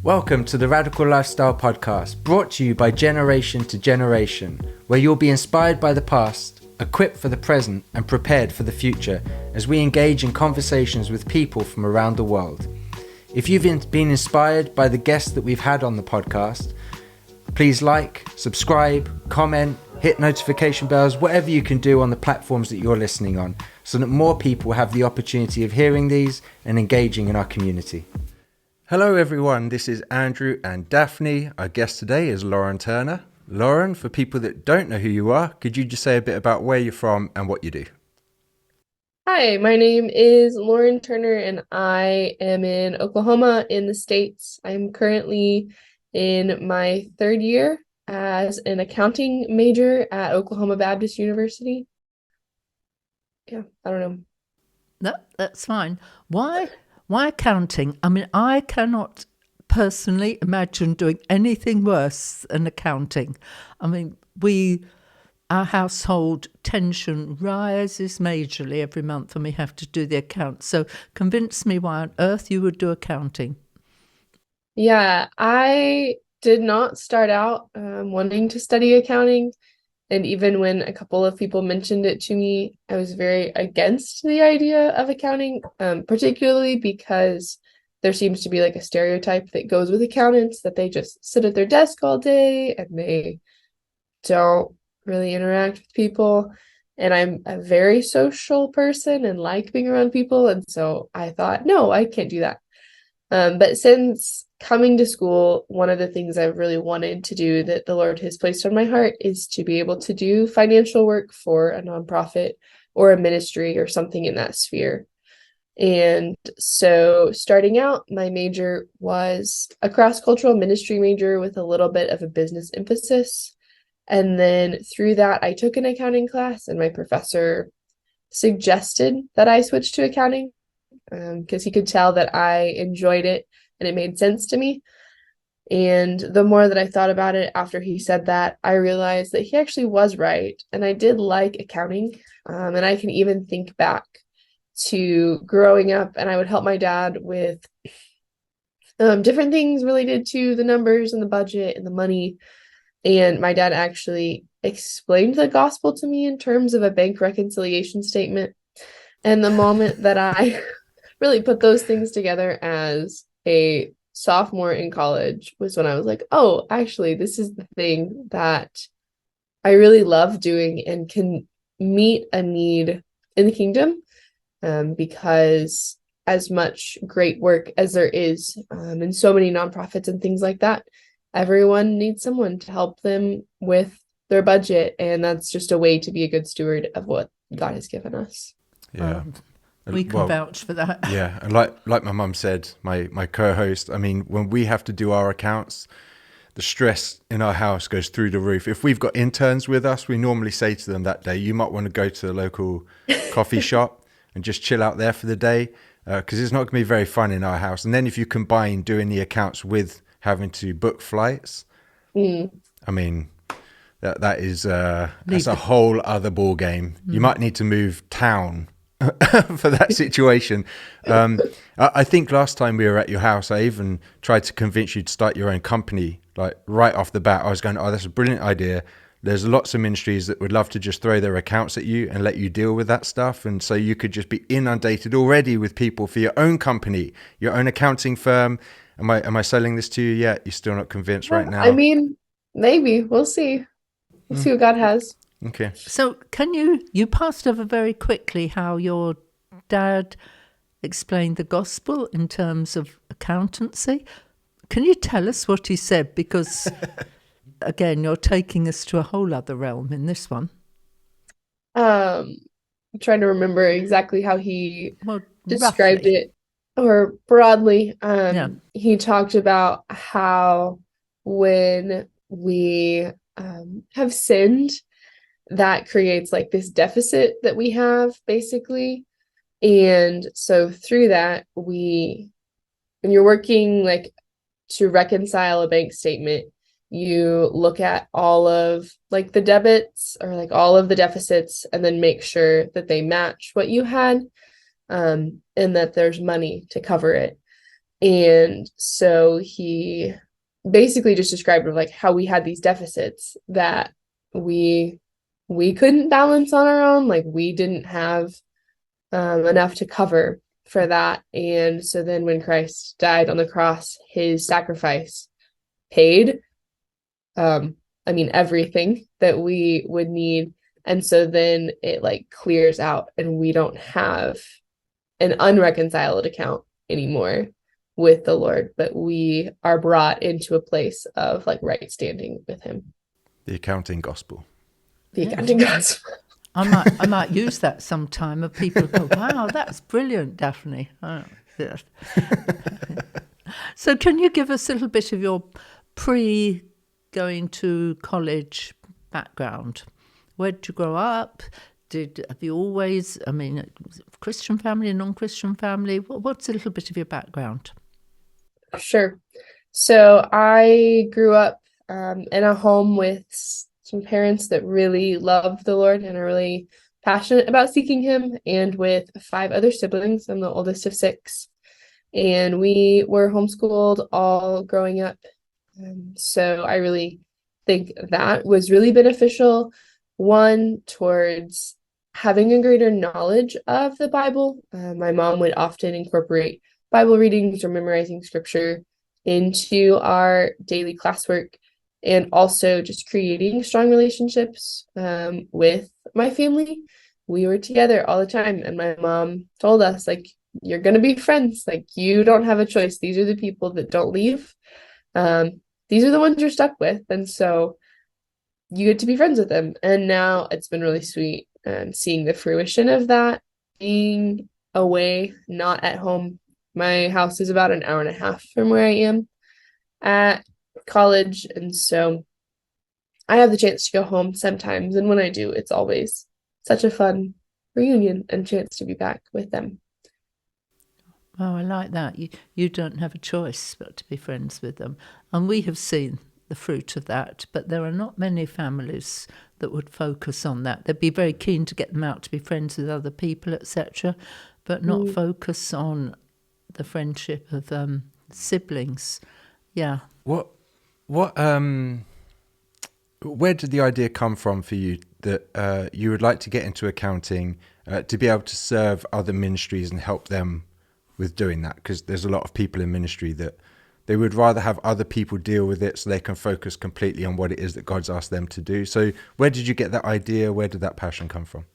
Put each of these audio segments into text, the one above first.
Welcome to the Radical Lifestyle Podcast, brought to you by Generation to Generation, where you'll be inspired by the past, equipped for the present, and prepared for the future as we engage in conversations with people from around the world. If you've been inspired by the guests that we've had on the podcast, please like, subscribe, comment, hit notification bells, whatever you can do on the platforms that you're listening on, so that more people have the opportunity of hearing these and engaging in our community. Hello everyone, this is Andrew and Daphne. Our guest today is Lauren Turner. Lauren, for people that don't know who you are, could you just say a bit about where you're from and what you do? Hi, my name is Lauren Turner and I am in Oklahoma in the States. I'm currently in my third year as an accounting major at Oklahoma Baptist University. Yeah, I don't know. No, that's fine. Why accounting? I mean, I cannot personally imagine doing anything worse than accounting. I mean, our household tension rises majorly every month when we have to do the accounts. So convince me why on earth you would do accounting. Yeah, I did not start out wanting to study accounting. And even when a couple of people mentioned it to me, I was very against the idea of accounting, particularly because there seems to be like a stereotype that goes with accountants that they just sit at their desk all day and they don't really interact with people. And I'm a very social person and like being around people. And so I thought, no, I can't do that. But since coming to school, one of the things I've really wanted to do that the Lord has placed on my heart is to be able to do financial work for a nonprofit or a ministry or something in that sphere. And so starting out, my major was a cross-cultural ministry major with a little bit of a business emphasis. And then through that, I took an accounting class and my professor suggested that I switch to accounting because he could tell that I enjoyed it and it made sense to me. And the more that I thought about it after he said that, I realized that he actually was right. And I did like accounting. And I can even think back to growing up and I would help my dad with different things related to the numbers and the budget and the money. And my dad actually explained the gospel to me in terms of a bank reconciliation statement. And the moment that I really put those things together as a sophomore in college was when I was like, oh, actually, this is the thing that I really love doing and can meet a need in the kingdom. Because as much great work as there is in so many nonprofits and things like that, everyone needs someone to help them with their budget. And that's just a way to be a good steward of what God has given us. Yeah. We can vouch for that. Yeah, and like my mum said, my co-host, I mean, when we have to do our accounts, the stress in our house goes through the roof. If we've got interns with us, we normally say to them that day, you might want to go to the local coffee shop and just chill out there for the day, because it's not going to be very fun in our house. And then if you combine doing the accounts with having to book flights, I mean, that's a whole other ball game. You might need to move town for that situation. I think last time we were at your house, I even tried to convince you to start your own company. Like right off the bat, I was going, oh, that's a brilliant idea. There's lots of ministries that would love to just throw their accounts at you and let you deal with that stuff. And so you could just be inundated already with people for your own company, your own accounting firm. Am I selling this to you yet? You're still not convinced right now? I mean, maybe we'll see. We'll see what God has. Okay. So can you passed over very quickly how your dad explained the gospel in terms of accountancy. Can you tell us what he said? Because again, you're taking us to a whole other realm in this one. I'm trying to remember exactly how he described roughly. it, or broadly. Yeah. He talked about how when we have sinned, that creates like this deficit that we have basically. And so through that, when you're working like to reconcile a bank statement, you look at all of like the debits or like all of the deficits and then make sure that they match what you had, and that there's money to cover it. And so he basically just described of like how we had these deficits that we couldn't balance on our own. Like we didn't have enough to cover for that. And so then when Christ died on the cross, his sacrifice paid everything that we would need. And so then it like clears out and we don't have an unreconciled account anymore with the Lord, but we are brought into a place of like right standing with him. The accounting gospel. The accounting gospel. I might use that sometime, and people go, wow, that's brilliant, Daphne. Oh, yes. So can you give us a little bit of your pre-going to college background? Where did you grow up? Have you always, Christian family, non-Christian family? What's a little bit of your background? Sure. So I grew up in a home with some parents that really love the Lord and are really passionate about seeking him, and with 5 other siblings. I'm the oldest of 6. And we were homeschooled all growing up. So I really think that was really beneficial. One, towards having a greater knowledge of the Bible. My mom would often incorporate Bible readings or memorizing scripture into our daily classwork, and also just creating strong relationships with my family. We were together all the time, and my mom told us, like, you're going to be friends. Like, you don't have a choice. These are the people that don't leave. These are the ones you're stuck with. And so you get to be friends with them. And now it's been really sweet seeing the fruition of that, being away, not at home. My house is about an hour and a half from where I am at college. And so I have the chance to go home sometimes. And when I do, it's always such a fun reunion and chance to be back with them. Oh, I like that. You don't have a choice but to be friends with them. And we have seen the fruit of that, but there are not many families that would focus on that. They'd be very keen to get them out to be friends with other people, etc., but not focus on the friendship of siblings. Yeah. Where did the idea come from for you that you would like to get into accounting to be able to serve other ministries and help them with doing that? Because there's a lot of people in ministry that they would rather have other people deal with it so they can focus completely on what it is that God's asked them to do. So where did you get that idea? Where did that passion come from?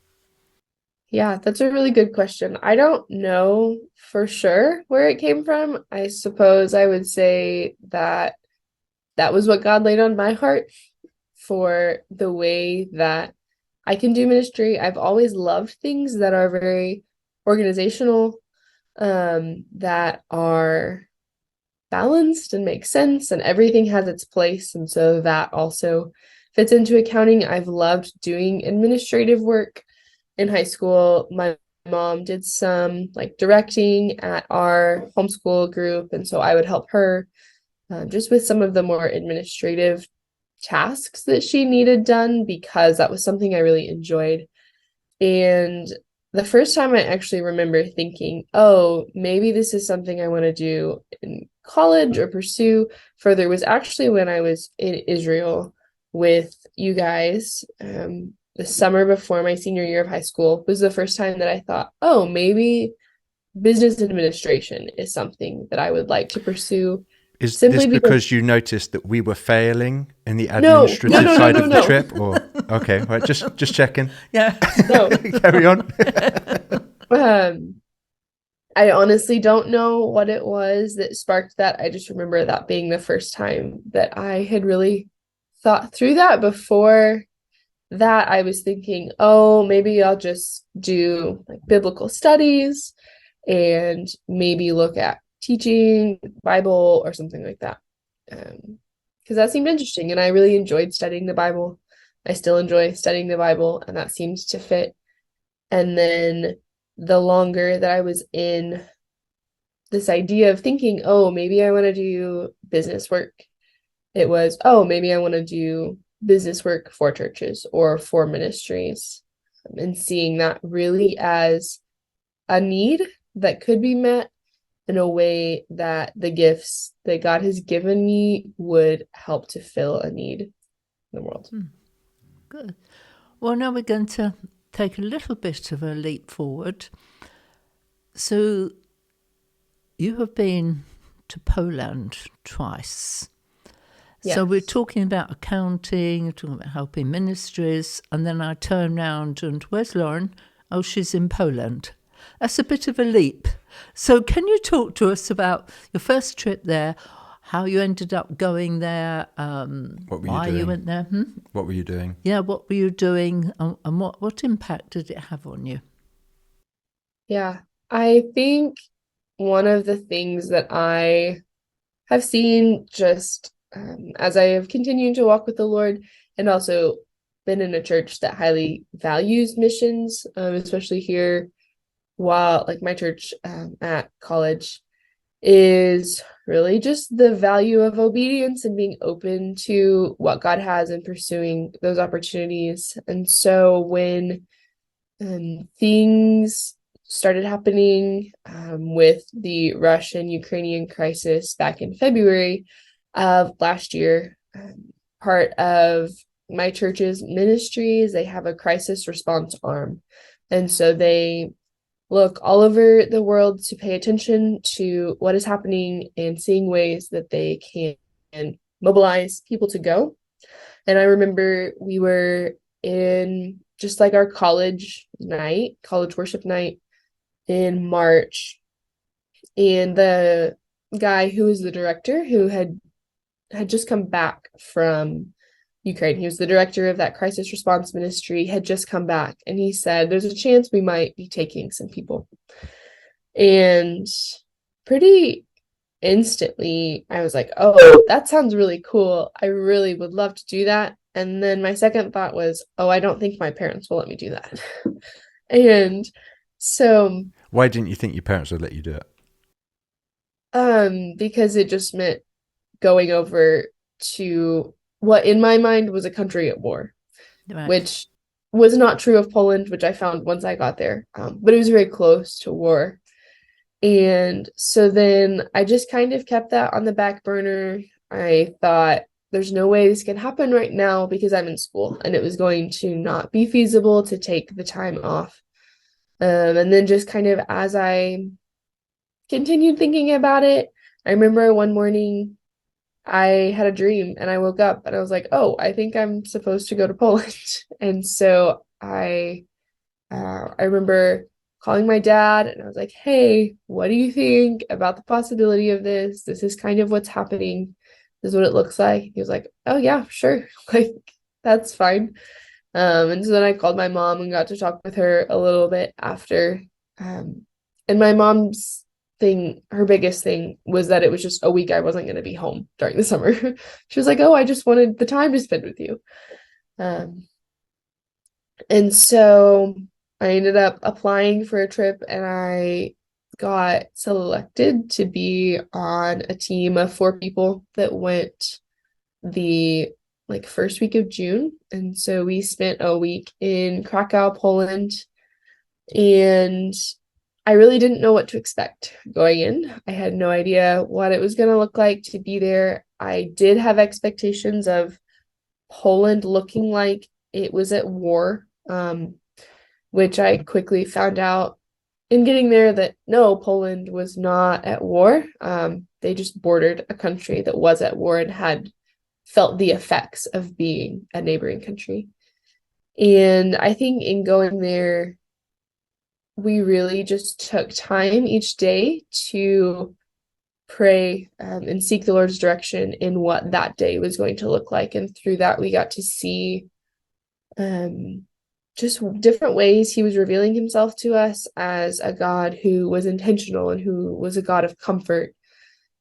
Yeah, that's a really good question. I don't know for sure where it came from. I suppose I would say that was what God laid on my heart for the way that I can do ministry. I've always loved things that are very organizational, that are balanced and make sense, and everything has its place. And so that also fits into accounting. I've loved doing administrative work. In high school, my mom did some like directing at our homeschool group, and so I would help her just with some of the more administrative tasks that she needed done, because that was something I really enjoyed. And the first time I actually remember thinking, oh, maybe this is something I want to do in college or pursue further, was actually when I was in Israel with you guys. The summer before my senior year of high school was the first time that I thought, oh, maybe business administration is something that I would like to pursue. Is this because you noticed that we were failing in the administrative No, side of the trip? Or okay, right, just checking. Yeah. No. Carry on. I honestly don't know what it was that sparked that. I just remember that being the first time that I had really thought through that. Before that, I was thinking, oh, maybe I'll just do like biblical studies and maybe look at teaching Bible or something like that. Because that seemed interesting, and I really enjoyed studying the Bible. I still enjoy studying the Bible, and that seemed to fit. And then the longer that I was in this idea of thinking, oh, maybe I want to do business work, it was, oh, maybe I want to do business work for churches or for ministries, and seeing that really as a need that could be met, in a way that the gifts that God has given me would help to fill a need in the world. Good. Well, now we're going to take a little bit of a leap forward. So you have been to Poland twice. Yes. So we're talking about accounting, talking about helping ministries, and then I turn round and where's Lauren? Oh, she's in Poland. That's a bit of a leap. So can you talk to us about your first trip there, how you ended up going there, why you went there? What were you doing? Yeah, what were you doing, and what impact did it have on you? Yeah, I think one of the things that I have seen just as I have continued to walk with the Lord and also been in a church that highly values missions, especially here, while like my church at college, is really just the value of obedience and being open to what God has and pursuing those opportunities. And so when things started happening with the Russian-Ukrainian crisis back in February of last year, part of my church's ministries, they have a crisis response arm. And so they look all over the world to pay attention to what is happening and seeing ways that they can mobilize people to go. And I remember we were in just like our college worship night in March. And the guy who was the director, who had just come back from Ukraine, he was the director of that crisis response ministry, had just come back. And he said, there's a chance we might be taking some people. And pretty instantly, I was like, oh, that sounds really cool. I really would love to do that. And then my second thought was, oh, I don't think my parents will let me do that. And so Why didn't you think your parents would let you do it? Because it just meant going over to what in my mind was a country at war, Right. which was not true of Poland, which I found once I got there. But it was very close to war. And so then I just kind of kept that on the back burner. I thought, there's no way this can happen right now because I'm in school, and it was going to not be feasible to take the time off. And then just kind of as I continued thinking about it, I remember one morning I had a dream and I woke up and I was like, oh, I think I'm supposed to go to Poland. And so I remember calling my dad and I was like, hey, what do you think about the possibility of this? This is kind of what's happening. This is what it looks like. He was like, oh yeah, sure. Like, that's fine. And so then I called my mom and got to talk with her a little bit after. And my mom's her biggest thing was that it was just a week I wasn't going to be home during the summer. She was like, oh, I just wanted the time to spend with you. And so I ended up applying for a trip and I got selected to be on a team of 4 people that went the first week of June. And so we spent a week in Krakow, Poland, and I really didn't know what to expect going in. I had no idea what it was going to look like to be there. I did have expectations of Poland looking like it was at war, which I quickly found out in getting there that no, Poland was not at war. They just bordered a country that was at war and had felt the effects of being a neighboring country. And I think in going there, we really just took time each day to pray and seek the Lord's direction in what that day was going to look like. And through that, we got to see just different ways he was revealing himself to us as a God who was intentional and who was a God of comfort.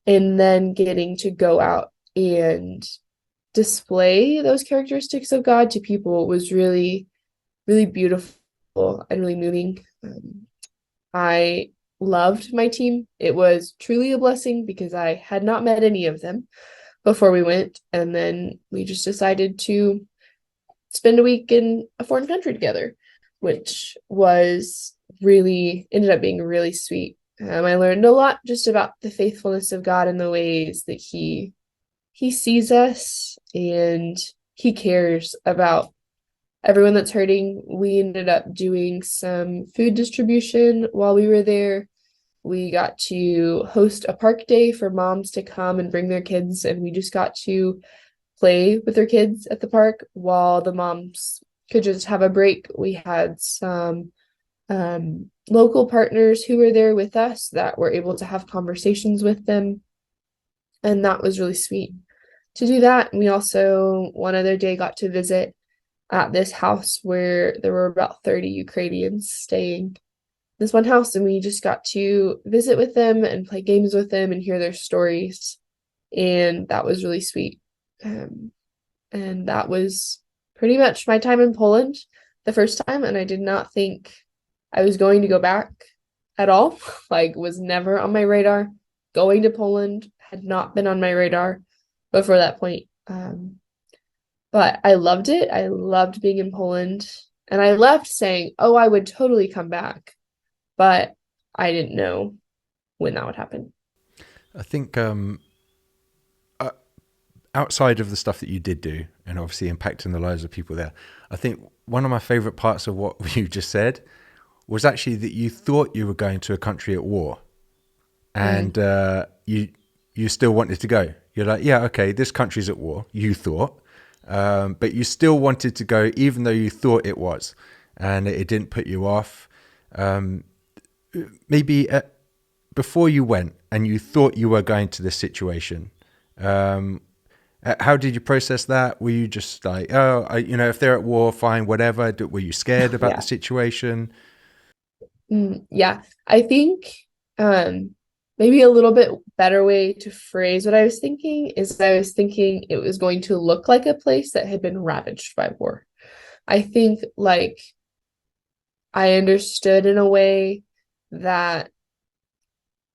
And then getting to go out and display those characteristics of God to people was really, really beautiful and really moving. I loved my team. It was truly a blessing because I had not met any of them before we went. And then we just decided to spend a week in a foreign country together, which ended up being really sweet. I learned a lot just about the faithfulness of God and the ways that he sees us and he cares about everyone that's hurting. We ended up doing some food distribution while we were there. We got to host a park day for moms to come and bring their kids, and we just got to play with their kids at the park while the moms could just have a break. We had some local partners who were there with us that were able to have conversations with them, and that was really sweet to do that. And we also one other day got to visit at this house where there were about 30 Ukrainians staying, this one house, and we just got to visit with them and play games with them and hear their stories, and that was really sweet. And that was pretty much my time in Poland the first time, and I did not think I was going to go back at all. Like, was never on my radar. Going to Poland had not been on my radar before that point. But I loved it. I loved being in Poland, and I left saying, oh, I would totally come back, but I didn't know when that would happen. I think outside of the stuff that you did do and obviously impacting the lives of people there, I think one of my favorite parts of what you just said was actually that you thought you were going to a country at war, and you still wanted to go. You're like, yeah, okay, this country's at war, you thought, but you still wanted to go even though you thought it was, and it didn't put you off. Maybe before you went and you thought you were going to this situation, how did you process that? Were you just like, oh, if they're at war, fine, whatever? Were you scared about the situation? Yeah, I think maybe a little bit better way to phrase what I was thinking is I was thinking it was going to look like a place that had been ravaged by war. I think like I understood in a way that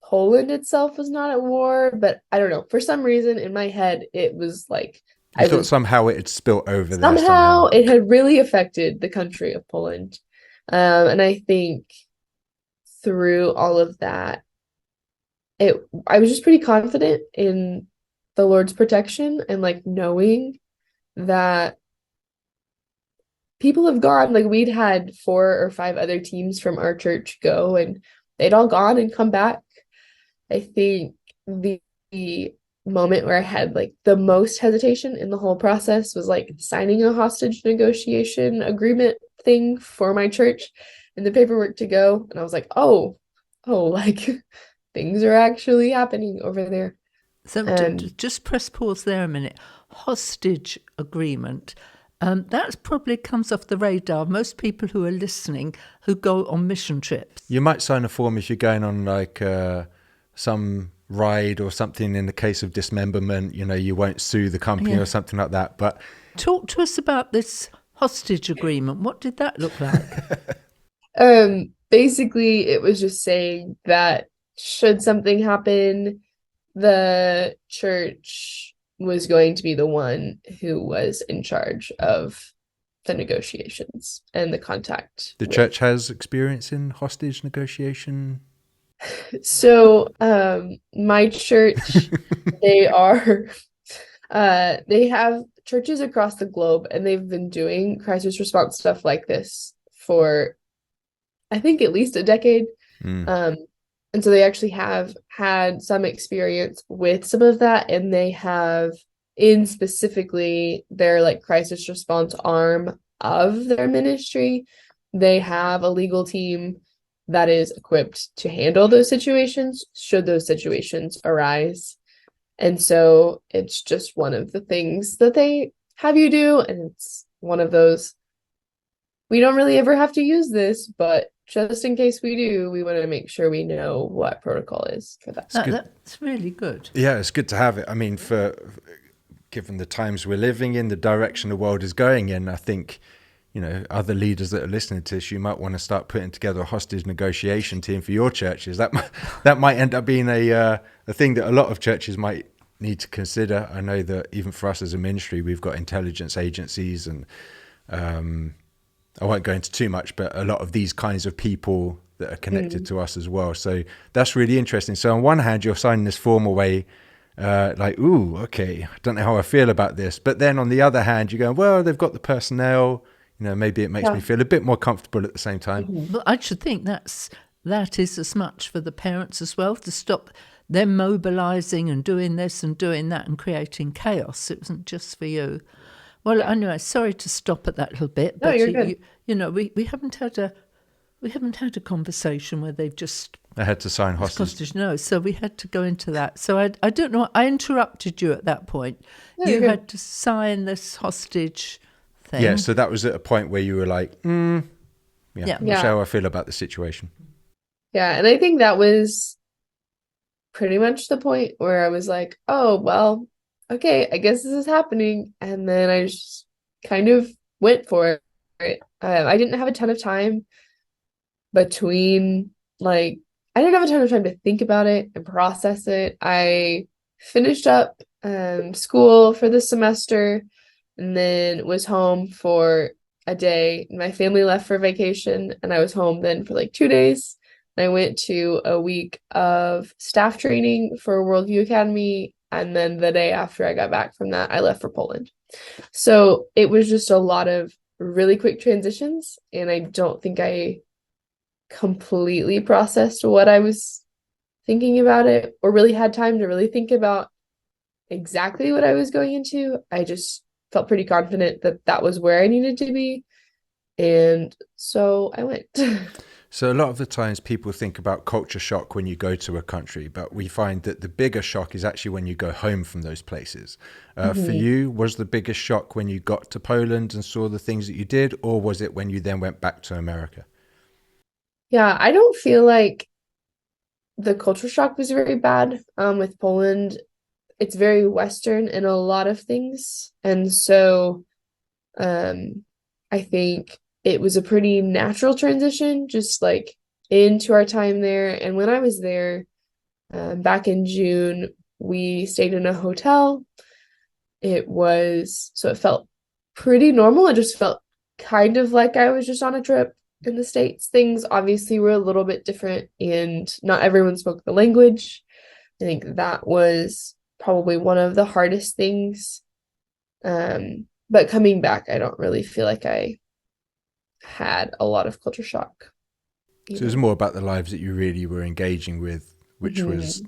Poland itself was not at war, but I don't know. For some reason in my head, it was like I thought somehow it had spilled over there. Somehow it had really affected the country of Poland. And I think through all of that, I was just pretty confident in the Lord's protection and like knowing that people have gone. Like, we'd had 4 or 5 other teams from our church go, and they'd all gone and come back. I think the moment where I had like the most hesitation in the whole process was like signing a hostage negotiation agreement thing for my church and the paperwork to go. And I was like, oh, like things are actually happening over there. So just press pause there a minute. Hostage agreement. That probably comes off the radar of most people who are listening who go on mission trips. You might sign a form if you're going on like some ride or something. In the case of dismemberment, you won't sue the company or something like that. But talk to us about this hostage agreement. What did that look like? Basically, it was just saying that should something happen, the church was going to be the one who was in charge of the negotiations and the contact. The church has experience in hostage negotiation. So, my church, they have churches across the globe, and they've been doing crisis response stuff like this for, I think, at least a decade. And so they actually have had some experience with some of that, and they have in specifically their like crisis response arm of their ministry, they have a legal team that is equipped to handle those situations should those situations arise. And so it's just one of the things that they have you do, and it's one of those, we don't really ever have to use this, but just in case we do, we want to make sure we know what protocol is for that. That's really good. Yeah, it's good to have it. I mean, given the times we're living in, the direction the world is going in, I think, other leaders that are listening to this, you might want to start putting together a hostage negotiation team for your churches. That might end up being a thing that a lot of churches might need to consider. I know that even for us as a ministry, we've got intelligence agencies, and I won't go into too much, but a lot of these kinds of people that are connected to us as well. So that's really interesting. So on one hand, you're signing this form away, like, ooh, okay, I don't know how I feel about this. But then on the other hand, you're going, well, they've got the personnel, maybe it makes me feel a bit more comfortable at the same time. Well, I should think that is as much for the parents as well, to stop them mobilising and doing this and doing that and creating chaos. It wasn't just for you. Well, anyway, sorry to stop at that little bit, but you're good. We haven't had a conversation where they've just I had to sign hostage. No, so we had to go into that. So I don't know. I interrupted you at that point. No, You you're had to sign this hostage thing. Yeah, so that was at a point where you were like, not sure how I feel about the situation. Yeah, and I think that was pretty much the point where I was like, oh, well, okay, I guess this is happening. And then I just kind of went for it. I didn't have a ton of time between, I didn't have a ton of time to think about it and process it. I finished up school for the semester and then was home for a day. My family left for vacation and I was home then for like 2 days. I went to a week of staff training for Worldview Academy, and then the day after I got back from that, I left for Poland. So it was just a lot of really quick transitions, and I don't think I completely processed what I was thinking about it, or really had time to really think about exactly what I was going into. I just felt pretty confident that that was where I needed to be, and so I went. So a lot of the times people think about culture shock when you go to a country, but we find that the bigger shock is actually when you go home from those places. For you, was the biggest shock when you got to Poland and saw the things that you did, or was it when you then went back to America? Yeah, I don't feel like the culture shock was very bad with Poland. It's very Western in a lot of things. And so I think it was a pretty natural transition, just like into our time there. And when I was there back in June, we stayed in a hotel. It felt pretty normal. It just felt kind of like I was just on a trip in the States. Things obviously were a little bit different, and not everyone spoke the language. I think that was probably one of the hardest things. But coming back, I don't really feel like I had a lot of culture shock. So it was more about the lives that you really were engaging with, which was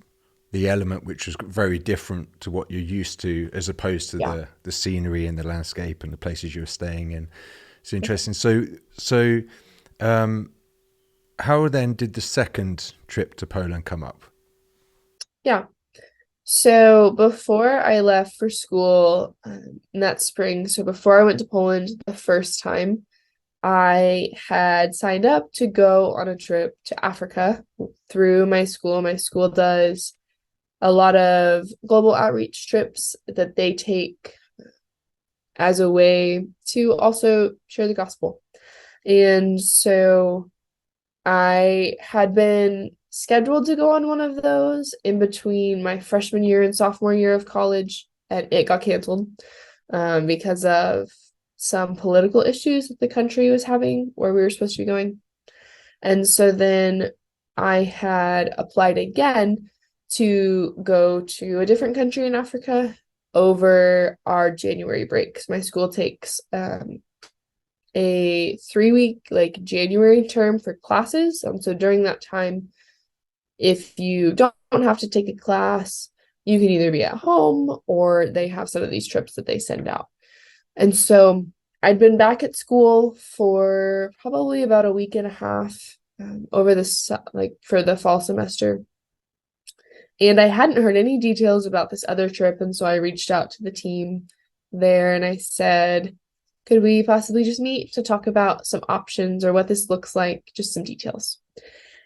the element which was very different to what you're used to, as opposed to the scenery and the landscape and the places you were staying in. It's interesting. So how then did the second trip to Poland come up? Yeah. So before I left for school in that spring, so before I went to Poland the first time, I had signed up to go on a trip to Africa through my school. My school does a lot of global outreach trips that they take as a way to also share the gospel. And so I had been scheduled to go on one of those in between my freshman year and sophomore year of college, and it got canceled because of some political issues that the country was having where we were supposed to be going. And so then I had applied again to go to a different country in Africa over our January break, because my school takes a 3-week January term for classes. So during that time, if you don't have to take a class, you can either be at home or they have some of these trips that they send out. And so I'd been back at school for probably about a week and a half over for the fall semester. And I hadn't heard any details about this other trip. And so I reached out to the team there and I said, could we possibly just meet to talk about some options or what this looks like, just some details?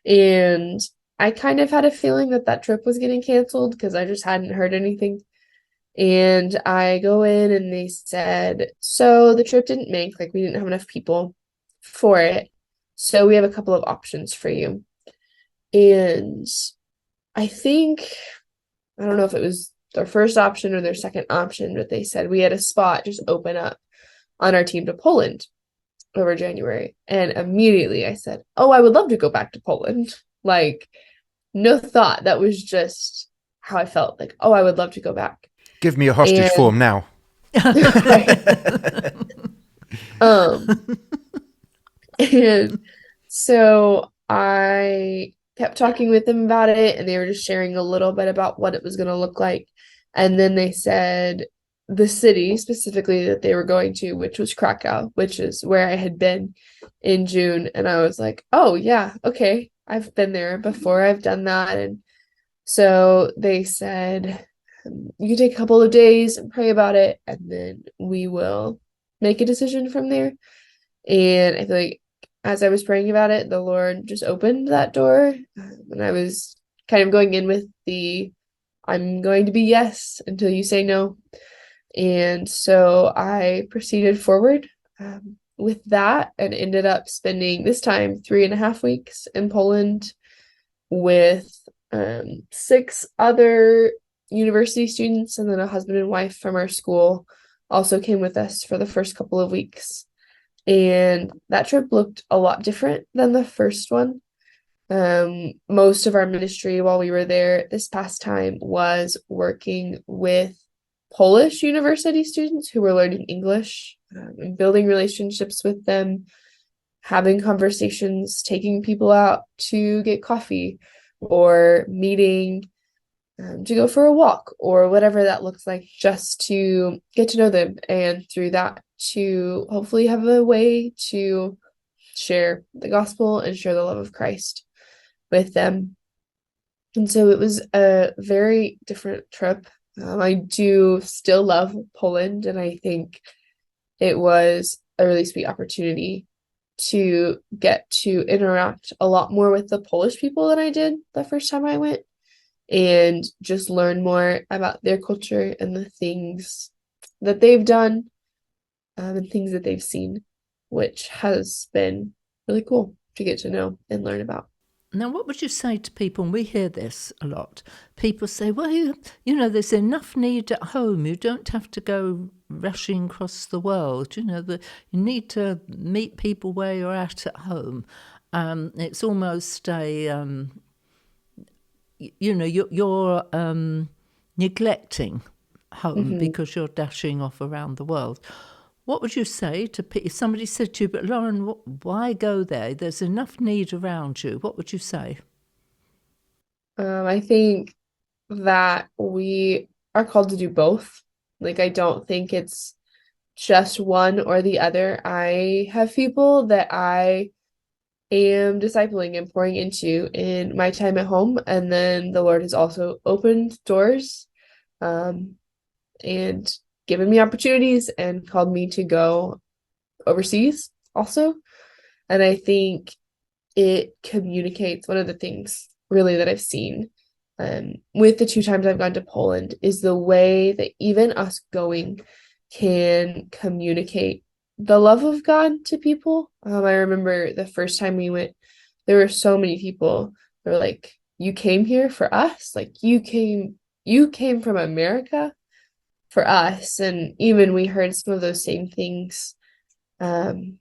And I kind of had a feeling that trip was getting canceled because I just hadn't heard anything. And I go in and they said, so the trip didn't make, we didn't have enough people for it. So we have a couple of options for you. And I don't know if it was their first option or their second option, but they said we had a spot just open up on our team to Poland. over January. And immediately I said, oh, I would love to go back to Poland. Like, no thought. That was just how I felt. Like, oh, I would love to go back. Give me a hostage And form now. right. Um, and so I kept talking with them about it, and they were just sharing a little bit about what it was going to look like. And then they said the city specifically that they were going to, which was Krakow, which is where I had been in June. And I was like, oh, yeah, okay. I've been there before. I've done that. And so they said, you can take a couple of days and pray about it, and then we will make a decision from there. And I feel like as I was praying about it, the Lord just opened that door. And I was kind of going in with I'm going to be yes until you say no. And so I proceeded forward with that and ended up spending this time 3.5 weeks in Poland with 6 other university students, and then a husband and wife from our school also came with us for the first couple of weeks. And that trip looked a lot different than the first one. Most of our ministry while we were there this past time was working with Polish university students who were learning English, and building relationships with them, having conversations, taking people out to get coffee or meeting to go for a walk or whatever that looks like, just to get to know them, and through that to hopefully have a way to share the gospel and share the love of Christ with them. And so it was a very different trip. I do still love Poland, and I think it was a really sweet opportunity to get to interact a lot more with the Polish people than I did the first time I went, and just learn more about their culture and the things that they've done, and things that they've seen, which has been really cool to get to know and learn about. Now, what would you say to people, and we hear this a lot, people say, well, you know, there's enough need at home. You don't have to go rushing across the world. You know, you need to meet people where you're at home. It's almost a, you know, you're neglecting home because you're dashing off around the world. What would you say to people? If somebody said to you, but Lauren, why go there? There's enough need around you. What would you say? I think that we are called to do both. Like, I don't think it's just one or the other. I have people that I am discipling and pouring into in my time at home, and then the Lord has also opened doors and given me opportunities and called me to go overseas also. And I think it communicates one of the things really that I've seen with the 2 times I've gone to Poland is the way that even us going can communicate the love of God to people. I remember the first time we went, there were so many people. They were like, you came here for us? Like, you came from America for us. And even we heard some of those same things from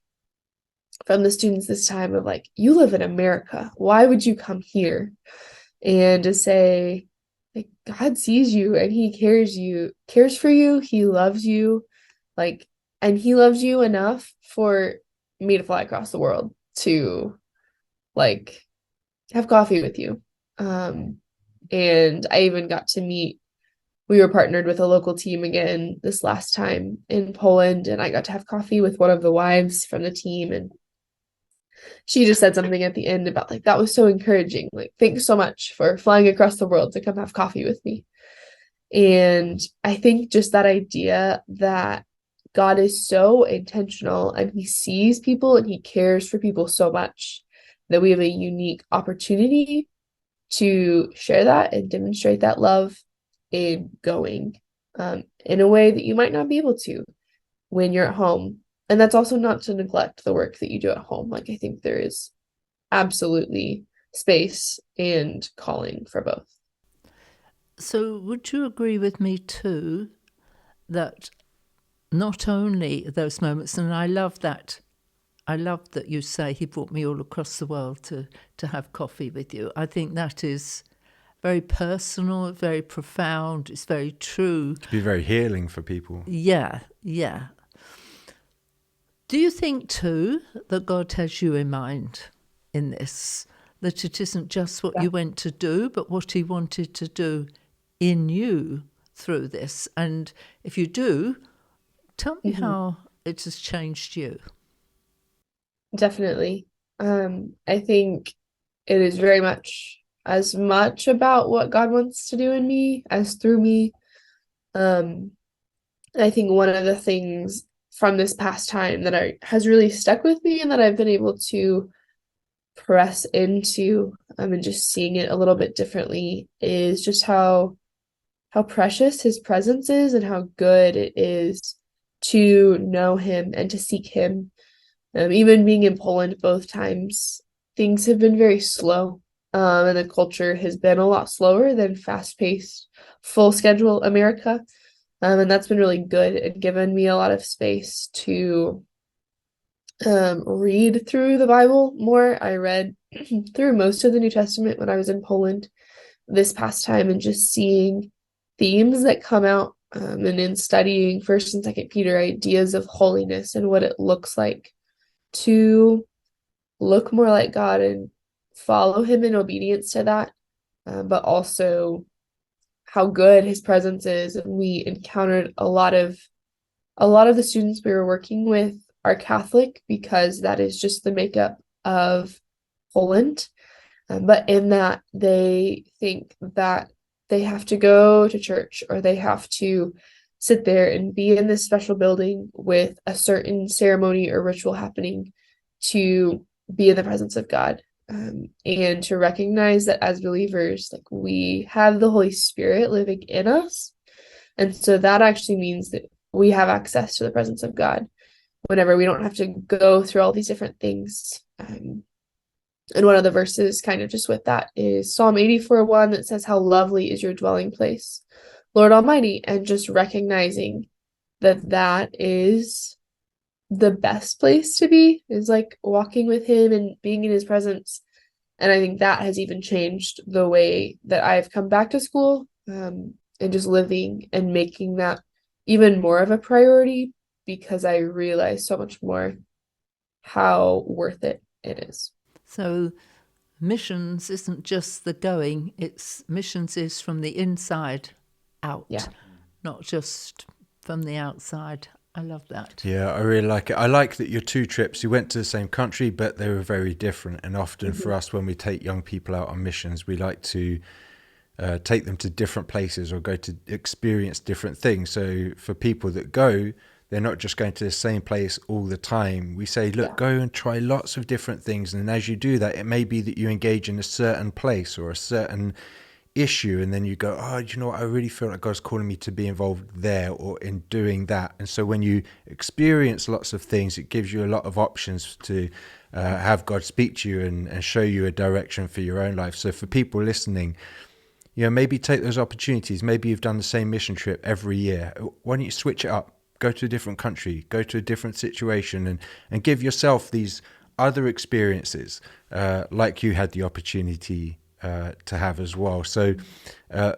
the students this time of like, you live in America. Why would you come here? And to say, like, God sees you and he cares for you. He loves you. Like, and he loves you enough for me to fly across the world to like have coffee with you. And I even got to meet, we were partnered with a local team again this last time in Poland, and I got to have coffee with one of the wives from the team, and she just said something at the end about like, that was so encouraging. Like, thanks so much for flying across the world to come have coffee with me. And I think just that idea that God is so intentional and he sees people and he cares for people so much that we have a unique opportunity to share that and demonstrate that love in going in a way that you might not be able to when you're at home. And that's also not to neglect the work that you do at home. Like, I think there is absolutely space and calling for both. So would you agree with me too that not only those moments, and I love that I love that you say he brought me all across the world to have coffee with you. I think that is very personal, very profound. It's very true. To be very healing for people. Yeah. Do you think too that God has you in mind in this? That it isn't just what you went to do, but what he wanted to do in you through this? And if you do, tell me how it has changed you. Definitely. I think it is very much as much about what God wants to do in me as through me. I think one of the things from this past time that has really stuck with me and that I've been able to press into and just seeing it a little bit differently is just how precious his presence is and how good it is to know him and to seek him. Even being in Poland both times, things have been very slow, and the culture has been a lot slower than fast-paced, full schedule America. And that's been really good and given me a lot of space to read through the Bible more. I read through most of the New Testament when I was in Poland this past time, and just seeing themes that come out and in studying First and Second Peter, ideas of holiness and what it looks like to look more like God and follow him in obedience to that, but also how good his presence is. And we encountered a lot of the students we were working with are Catholic because that is just the makeup of Poland. But in that, they think that they have to go to church or they have to sit there and be in this special building with a certain ceremony or ritual happening to be in the presence of God, and to recognize that as believers, like, we have the Holy Spirit living in us. And so that actually means that we have access to the presence of God whenever we don't have to go through all these different things. And one of the verses kind of just with that is Psalm 84:1 that says, "How lovely is your dwelling place, Lord Almighty," and just recognizing that that is the best place to be, is like walking with him and being in his presence. And I think that has even changed the way that I've come back to school, and just living and making that even more of a priority, because I realize so much more how worth it is. So missions isn't just the going, it's missions is from the inside out, not just from the outside. I love that. Yeah, I really like it. I like that your two trips, you went to the same country, but they were very different. And often for us, when we take young people out on missions, we like to take them to different places or go to experience different things. So for people that go, they're not just going to the same place all the time. We say, look, go and try lots of different things. And as you do that, it may be that you engage in a certain place or a certain issue, and then you go, oh, do you know what, I really feel like God's calling me to be involved there or in doing that. And so when you experience lots of things, it gives you a lot of options to have God speak to you and show you a direction for your own life. So for people listening, maybe take those opportunities. Maybe you've done the same mission trip every year. Why don't you switch it up? Go to a different country, go to a different situation, and give yourself these other experiences like you had the opportunity to have as well. So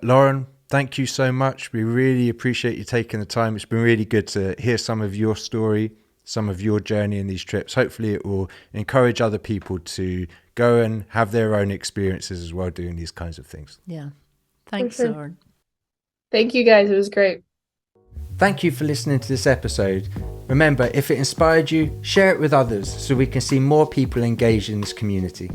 Lauren, thank you so much. We really appreciate you taking the time. It's been really good to hear some of your story, some of your journey in these trips. Hopefully it will encourage other people to go and have their own experiences as well doing these kinds of things. Yeah. Thanks, sure. Lauren. Thank you guys. It was great. Thank you for listening to this episode. Remember, if it inspired you, share it with others so we can see more people engaged in this community.